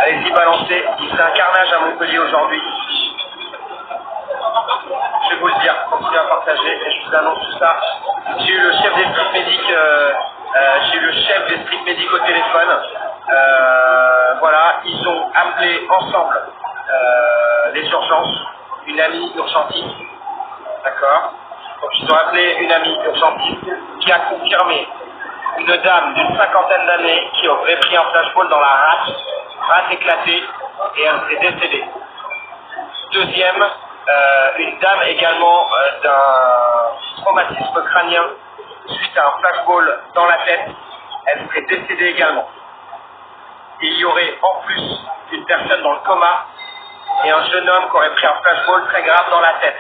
Allez-y, balancez. C'est un carnage à Montpellier aujourd'hui. Je vais vous le dire, continuez à partager et je vous annonce tout ça. J'ai eu le chef des street médics, au téléphone. Voilà, ils ont appelé ensemble les urgences, une amie urgentiste, d'accord. Donc ils ont appelé une amie urgentiste qui a confirmé une dame d'une cinquantaine d'années qui aurait pris un flashball dans la rate éclatée et elle s'est décédée. Deuxième, une dame également d'un traumatisme crânien suite à un flashball dans la tête, elle serait décédée également. Et il y aurait en plus une personne dans le coma et un jeune homme qui aurait pris un flashball très grave dans la tête.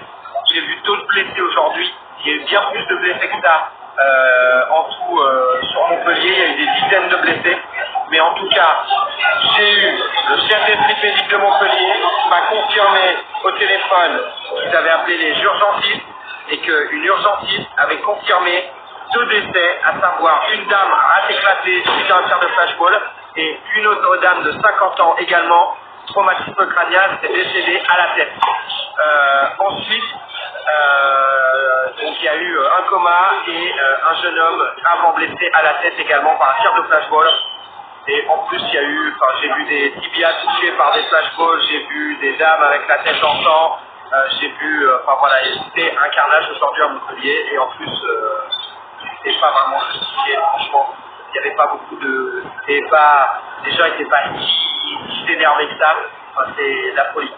J'ai vu d'autres blessés aujourd'hui, il y a eu bien plus de blessés que ça en tout sur Montpellier, il y a eu des dizaines de blessés. Mais en tout cas, j'ai eu le chef des street médics de Montpellier qui m'a confirmé au téléphone qu'ils avaient appelé les urgentistes et qu'une urgentiste avait confirmé 2 décès, à savoir une dame rate éclatée suite à un tir de flashball et une autre dame de 50 ans également, traumatisme crânien, s'est décédée à la tête. Ensuite, donc il y a eu un coma et un jeune homme gravement blessé à la tête également par un tir de flashball. Et en plus, il y a eu, j'ai vu des tibias touchés par des flashballs, j'ai vu des dames avec la tête en sang, j'ai vu, voilà, c'était un carnage aujourd'hui à Montpellier et en plus, c'était pas vraiment justifié, franchement. Il n'y avait pas beaucoup de, les gens n'étaient pas si énervés que ça. Enfin, c'est la folie.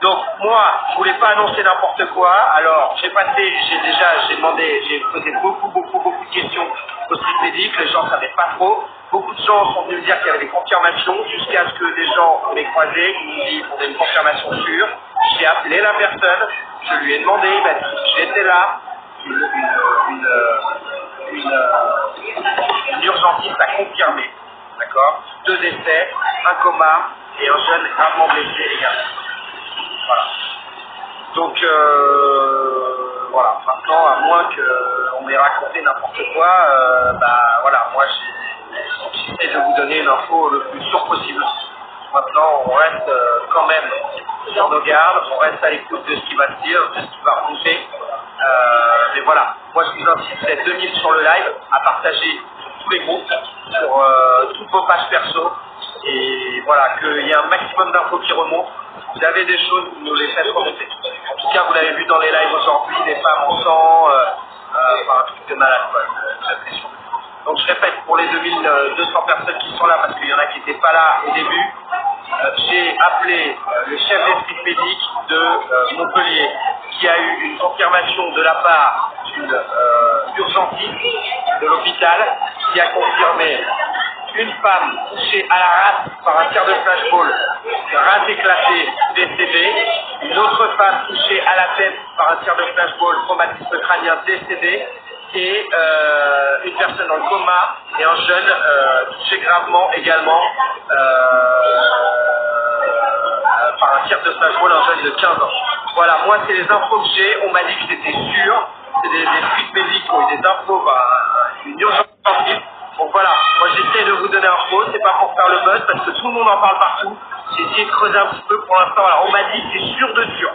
Donc moi, je voulais pas annoncer n'importe quoi. Alors j'ai posé beaucoup de questions au street médic. Les gens ne savaient pas trop. Beaucoup de gens sont venus me dire qu'il y avait des confirmations jusqu'à ce que des gens m'aient croisé, qui m'ont dit qu'on a une confirmation sûre. J'ai appelé la personne, je lui ai demandé, il m'a dit j'étais là. Une urgentiste a confirmé, d'accord, 2 décès, un coma et un jeune gravement blessé également. Voilà. Donc voilà, maintenant à moins qu'on m'ait raconté n'importe quoi, voilà, moi j'essaie de vous donner une info le plus sûr possible. Maintenant on reste quand même sur nos gardes, on reste à l'écoute de ce qui va se dire, de ce qui va remonter. Mais voilà, moi je vous incite d'être 2000 sur le live, à partager sur tous les groupes, sur toutes vos pages perso, et voilà, qu'il y ait un maximum d'infos qui remontent. Vous avez des choses, vous nous les faites remonter. En tout cas, vous l'avez vu dans les lives aujourd'hui, des femmes en sang, un truc de malade, quoi, j'ai l'impression. Donc je répète, pour les 2200 personnes qui sont là, parce qu'il y en a qui n'étaient pas là au début, j'ai appelé le chef des street médics de Montpellier, qui a eu une confirmation de la part d'une urgentiste de l'hôpital, qui a confirmé une femme touchée à la rate par un tir de flashball, rate éclatée, décédée, une autre femme touchée à la tête par un tir de flashball, traumatisme crânien, décédé, et une personne dans le coma et un jeune touché gravement également par un tir de flashball, un jeune de 15 ans. Voilà, moi c'est les infos que j'ai, on m'a dit que c'était sûr, c'est des street médics qui ont eu des infos par une urgence. Donc voilà, moi j'essaie de vous donner info, c'est pas pour faire le buzz parce que tout le monde en parle partout. J'ai essayé de creuser un petit peu pour l'instant, alors on m'a dit c'est sûr de sûr.